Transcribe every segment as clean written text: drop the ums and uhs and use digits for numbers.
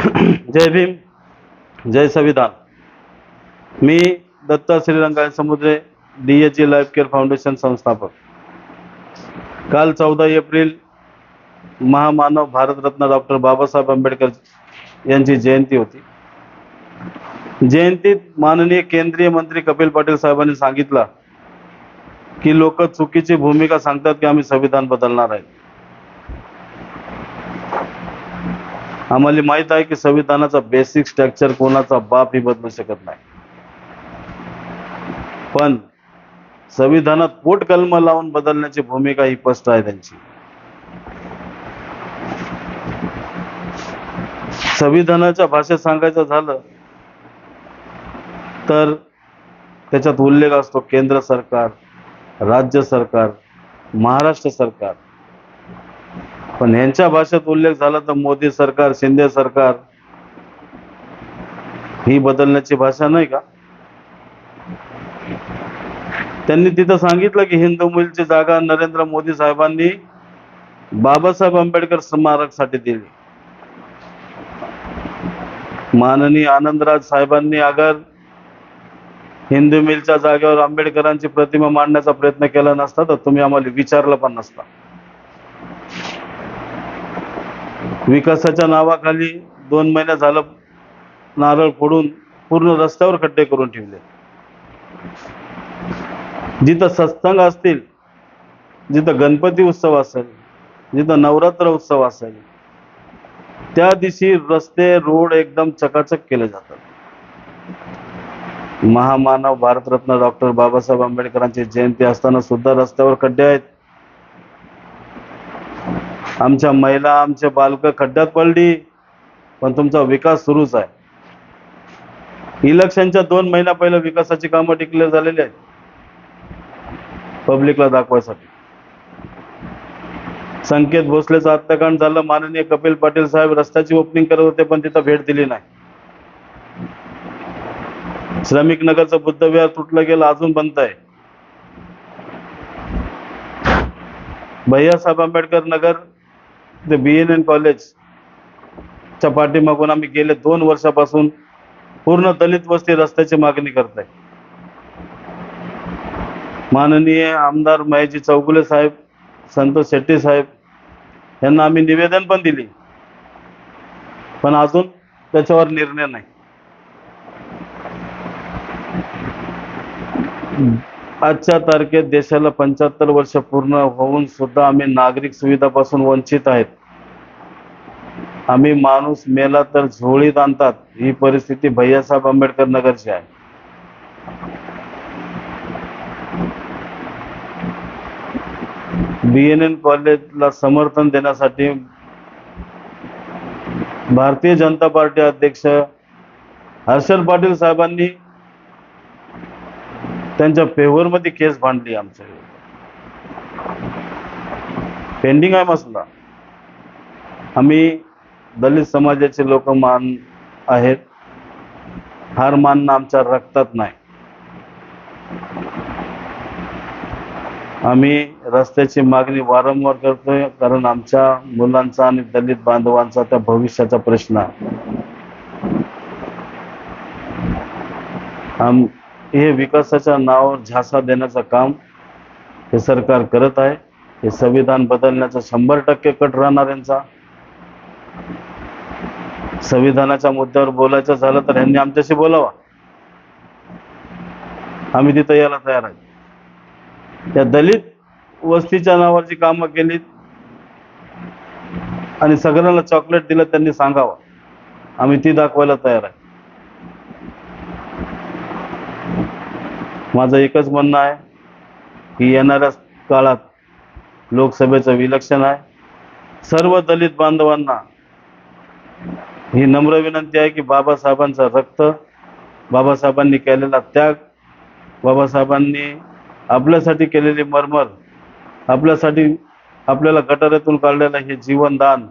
जय भीम, जय संविधान. मी Datta Shrirangay Samudre, DHG life care foundation संस्थापक. काल 14 एप्रिल महामानव भारतरत्न डॉक्टर बाबासाहेब आंबेडकर यांची जयंती होती. जयंतीत माननीय केंद्रीय मंत्री कपिल पाटील साहेबांनी सांगितलं की लोक चुकीची भूमिका सांगतात की आम्ही संविधान बदलणार आहे. आम्हाला माहित आहे की संविधानाचा बेसिक स्ट्रक्चर कोणाचा बापही बदलू शकत नाही, पण संविधानात पोटकलम लावून बदलण्याची भूमिका ही स्पष्ट आहे त्यांची. संविधानाच्या भाषेत सांगायचं झालं तर त्याच्यात उल्लेख असतो केंद्र सरकार, राज्य सरकार, महाराष्ट्र सरकार. पण यांच्या भाषेत उल्लेख झाला तर मोदी सरकार, शिंदे सरकार ही बदलण्याची भाषा नाही का? त्यांनी तिथं सांगितलं की हिंदू मिलची जागा नरेंद्र मोदी साहेबांनी बाबासाहेब आंबेडकर स्मारकासाठी दिली. माननीय आनंदराज साहेबांनी अगर हिंदू मिलच्या जागेवर आंबेडकरांची प्रतिमा मांडण्याचा प्रयत्न केला नसता तर तुम्ही आम्हाला विचारलं पण नसता. विकासाच्या नावाखाली 2 महिने झालं नारळ फोडून पूर्ण रस्त्यावर खड्डे करून ठेवले. जिथं सत्संग असतील, जिथं गणपती उत्सव असेल, जिथं नवरात्र उत्सव असेल, त्या दिवशी रस्ते रोड एकदम चकाचक केले जातात. महामानव भारतरत्न डॉक्टर बाबासाहेब आंबेडकरांची जयंती असताना सुद्धा रस्त्यावर खड्डे आहेत. आमच्या महिला, आमचे बालक खड्ड्यात पडली, पण तुमचा विकास सुरूच आहे. इलेक्शनच्या 2 महिना पहिला विकासाची कामं डिक्लेअर झालेली आहेत पब्लिकला दाखवायसाठी. संकेत भोसलेचं हत्याकांड झालं, माननीय कपिल पाटील साहेब रस्त्याची ओपनिंग करत होते पण तिथं भेट दिली नाही. श्रमिक नगरचं बुद्ध विहार तुटलं गेलं, अजून बनत आहे. भैयासाहेब आंबेडकर नगर ते BNN कॉलेजच्या पाठीमागून आम्ही गेले 2 वर्षापासून पूर्ण दलित वस्ती रस्त्याची मागणी करताय. माननीय आमदार महेशजी चौगुले साहेब, संतोष शेट्टी साहेब यांना आम्ही निवेदन पण दिली, पण अजून त्याच्यावर निर्णय नाही. आजच्या तारखेत देशाला 75 वर्ष पूर्ण होऊन सुद्धा आम्ही नागरिक सुविधापासून वंचित आहेत. आम्ही माणूस मेला तर झोळीत आणतात, ही परिस्थिती भैयासाहेब आंबेडकर नगरची आहे. BNN कॉलेजला समर्थन देण्यासाठी भारतीय जनता पार्टी अध्यक्ष हर्षल पाटील साहेबांनी त्यांच्या फेवरमध्ये केस भांडली. आमच्या पेंडिंग आहे मसला. आम्ही दलित समाजाचे लोक मान आहेत, हार मानणं आमच्या रक्तात नाही. आम्ही रस्त्याची मागणी वारंवार करतोय, कारण आमच्या मुलांचा आणि दलित बांधवांचा त्या भविष्याचा प्रश्न आहे. हे विकासाच्या नावावर झासा देण्याचं काम हे सरकार करत आहे. हे संविधान बदलण्याचा 100% कट राहणार यांचा. संविधानाच्या मुद्द्यावर बोलायचं झालं तर यांनी आमच्याशी बोलावा, आम्ही तिथं यायला तयार आहे. त्या दलित वस्तीच्या नावावर जी कामं केलीत आणि सगळ्यांना चॉकलेट दिलं त्यांनी सांगावं, आम्ही ती दाखवायला तयार आहे. माझं एकच म्हणणं आहे की येणाऱ्या काळात लोकसभेचं इलेक्शन आहे. सर्व दलित बांधवांना ही नम्र विनंती आहे की बाबासाहेबांचं रक्त, बाबासाहेबांनी केलेला त्याग, बाबासाहेबांनी आपल्यासाठी केलेली मरमर, आपल्यासाठी आपल्याला गटारातून काढलेलं हे जीवनदान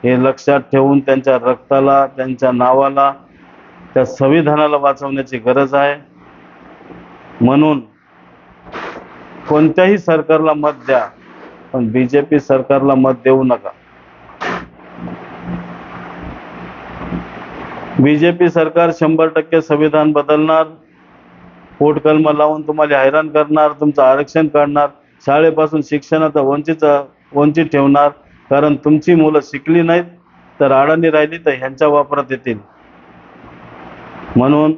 हे लक्षात ठेवून त्यांच्या रक्ताला, त्यांच्या नावाला, त्या संविधानाला वाचवण्याची गरज आहे. म्हणून कोणत्याही सरकारला मत द्या, पण BJP सरकारला मत देऊ नका. बीजेपी सरकार 100% संविधान बदलणार, पोटकलम लावून तुम्हाला हैराण करणार, तुमचं आरक्षण काढणार, शाळेपासून शिक्षणाचा वंचित ठेवणार. कारण तुमची मुलं शिकली नाहीत तर अडाणी राहिली तर ह्यांच्या वापरात येतील. म्हणून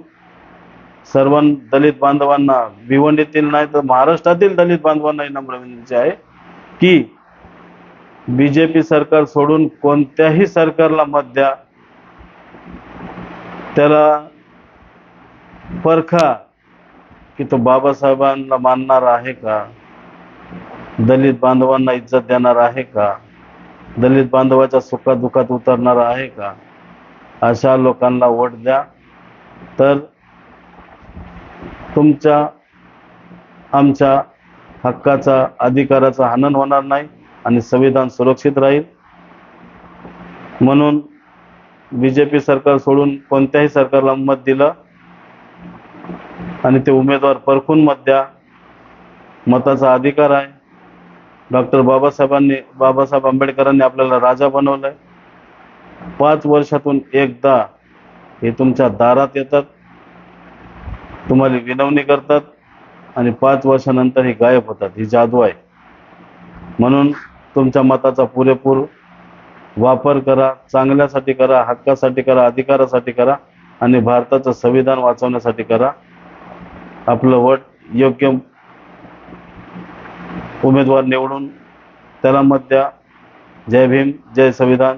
सर्व दलित बांधवांना, भिवंडीतील नाही तर महाराष्ट्रातील दलित बांधवांना ही नम्र विनंती आहे की बीजेपी सरकार सोडून कोणत्याही सरकारला मत द्या, त्याला परखा की तो बाबासाहेबांना मानणार आहे का, दलित बांधवांना इज्जत देणार आहे का, दलित बांधवाच्या सुखादुखात उतरणार आहे का. अशा लोकांना वोट द्या, तर तुमच्या आमच्या हक्काचा, अधिकाराचा हनन होणार नाही आणि संविधान सुरक्षित राहील. म्हणून बीजेपी सरकार सोडून कोणत्याही सरकारला मत दिलं आणि ते उमेदवार परखून मत द्या. मताचा अधिकार आहे. डॉक्टर बाबासाहेब आंबेडकरांनी आपल्याला राजा बनवलंय. 5 वर्षातून एकदा हे तुमच्या दारात येतात, तुम्हाला विनवणी करतात आणि 5 वर्षानंतर हे गायब होतात. ही जादू आहे. म्हणून तुमच्या मताचा पुरेपूर वापर करा, चांगल्यासाठी करा, हक्कासाठी करा, अधिकारासाठी करा आणि भारताचं संविधान वाचवण्यासाठी करा. आपलं वोट योग्य उमेदवार निवडून त्याला मत द्या. जय भीम, जय संविधान.